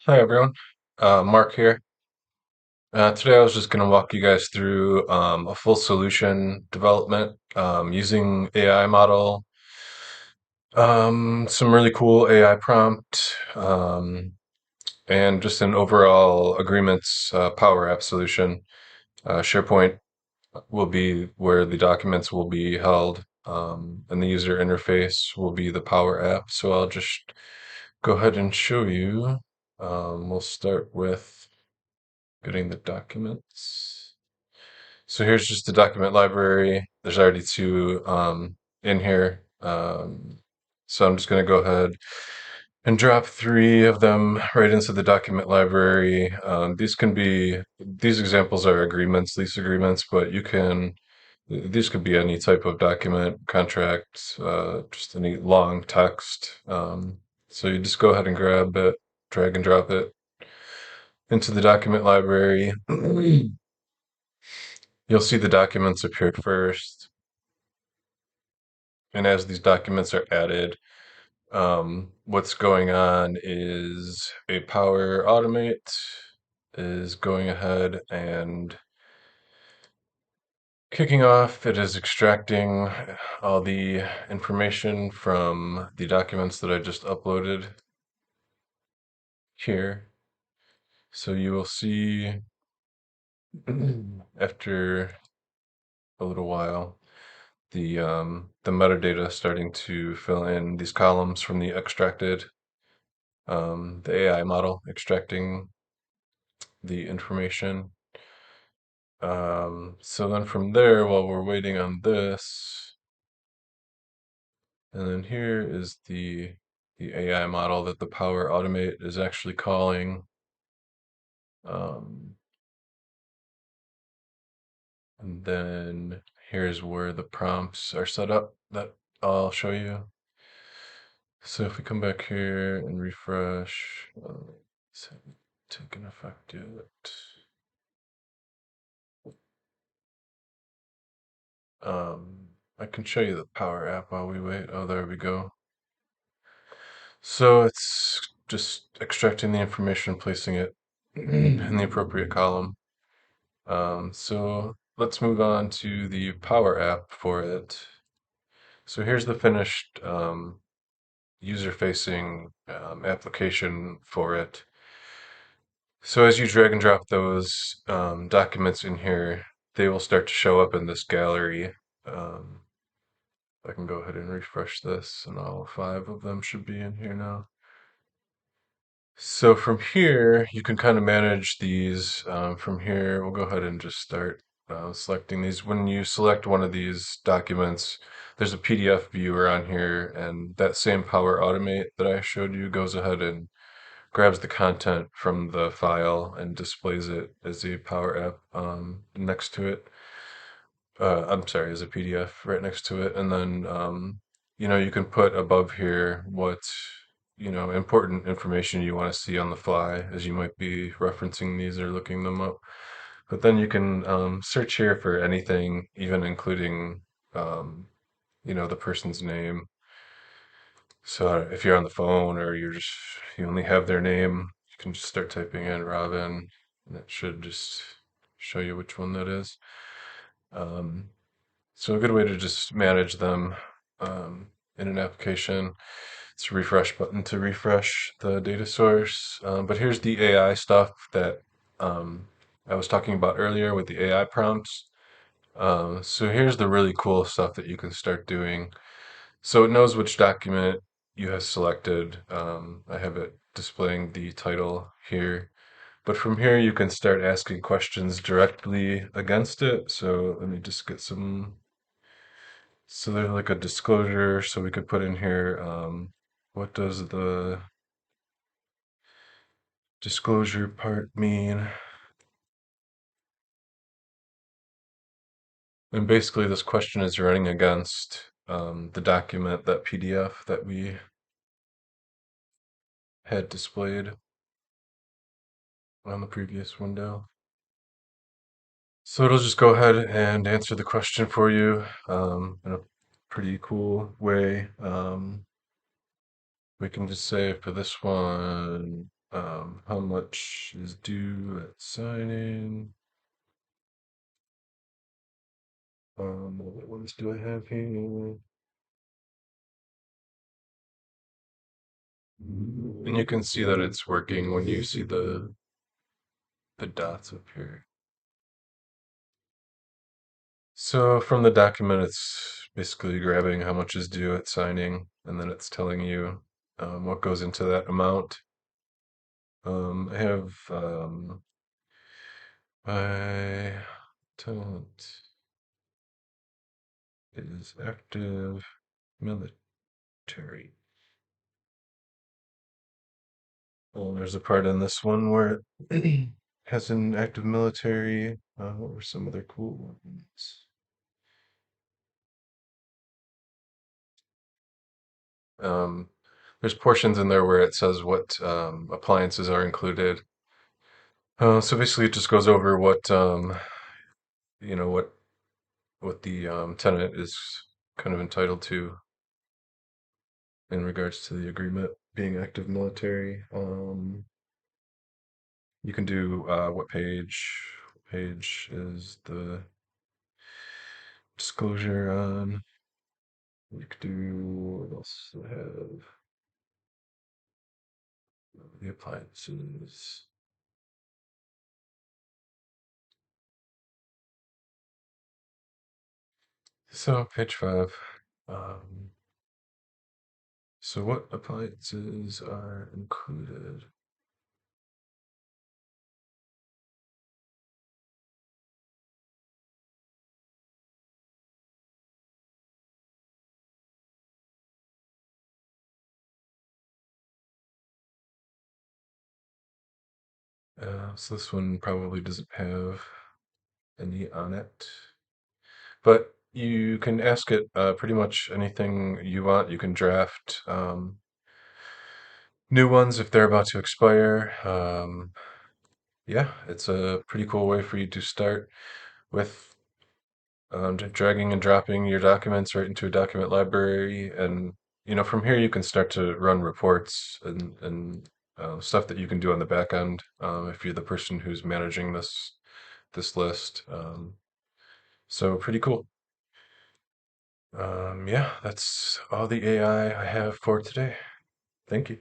Hi everyone, Mark here. Today I was just going to walk you guys through a full solution development using AI model, some really cool AI prompt, and just an overall agreements Power App solution. SharePoint will be where the documents will be held, and the user interface will be the Power App. So I'll just go ahead and show you. We'll start with getting the documents. So here's just the document library. There's already two in here. So I'm just going to go ahead and drop three of them right into the document library. These examples are agreements, lease agreements, but these could be any type of document, contract, just any long text. So you just go ahead and grab it, drag and drop it into the document library. You'll see the documents appear first, and as these documents are added, what's going on is a Power Automate is going ahead and kicking off. It is extracting all the information from the documents that I just uploaded here. So you will see after a little while the metadata starting to fill in these columns from the extracted the AI model extracting the information. So then from there, while we're waiting on this, and then here is the AI model that the Power Automate is actually calling. Um, and then here's where the prompts are set up that I'll show you. So if we come back here and refresh, it's taking effect yet. I can show you the Power app while we wait. Oh, there we go. So it's just extracting the information, placing it in the appropriate column. So let's move on to the Power app for it. So here's the finished user-facing application for it. So as you drag and drop those documents in here, they will start to show up in this gallery. Um, I can go ahead and refresh this, and all five of them should be in here now. So from here, you can kind of manage these. From here, we'll go ahead and just start selecting these. When you select one of these documents, there's a PDF viewer on here, and that same Power Automate that I showed you goes ahead and grabs the content from the file and displays it as a Power App next to it. I'm sorry, as a PDF right next to it. And then, you can put above here what, important information you want to see on the fly as you might be referencing these or looking them up. But then you can search here for anything, even including, the person's name. So if you're on the phone or you only have their name, you can just start typing in Robin, and it should just show you which one that is. Um, So a good way to just manage them in an application. It's a refresh button to refresh the data source. But here's the AI stuff that um, I was talking about earlier with the AI prompts. So here's the really cool stuff that you can start doing. So it knows which document you have selected. I have it displaying the title here. But from here, you can start asking questions directly against it. So let me just get some. So there's like a disclosure, so we could put in here, what does the disclosure part mean? And basically this question is running against the document, that PDF that we had displayed on the previous window. So it'll just go ahead and answer the question for you in a pretty cool way. We can just say for this one, how much is due at signing. What ones do I have here? And you can see that it's working when you see the dots up here. So from the document, it's basically grabbing how much is due at signing, and then it's telling you what goes into that amount. I have my tenant is active military. There's a part in this one where it has an active military. What were some other cool ones? Um, there's portions in there where it says what appliances are included. So basically, it just goes over what you know what the tenant is kind of entitled to in regards to the agreement being active military. You can do what page? What page is the disclosure on? You could do what else do I have? The appliances. So page 5. Um, so what appliances are included? So this one probably doesn't have any on it, but you can ask it pretty much anything you want. You can draft new ones if they're about to expire. Yeah, it's a pretty cool way for you to start with dragging and dropping your documents right into a document library, and from here you can start to run reports and stuff that you can do on the back end if you're the person who's managing this list. So pretty cool. Yeah, that's all the AI I have for today. Thank you.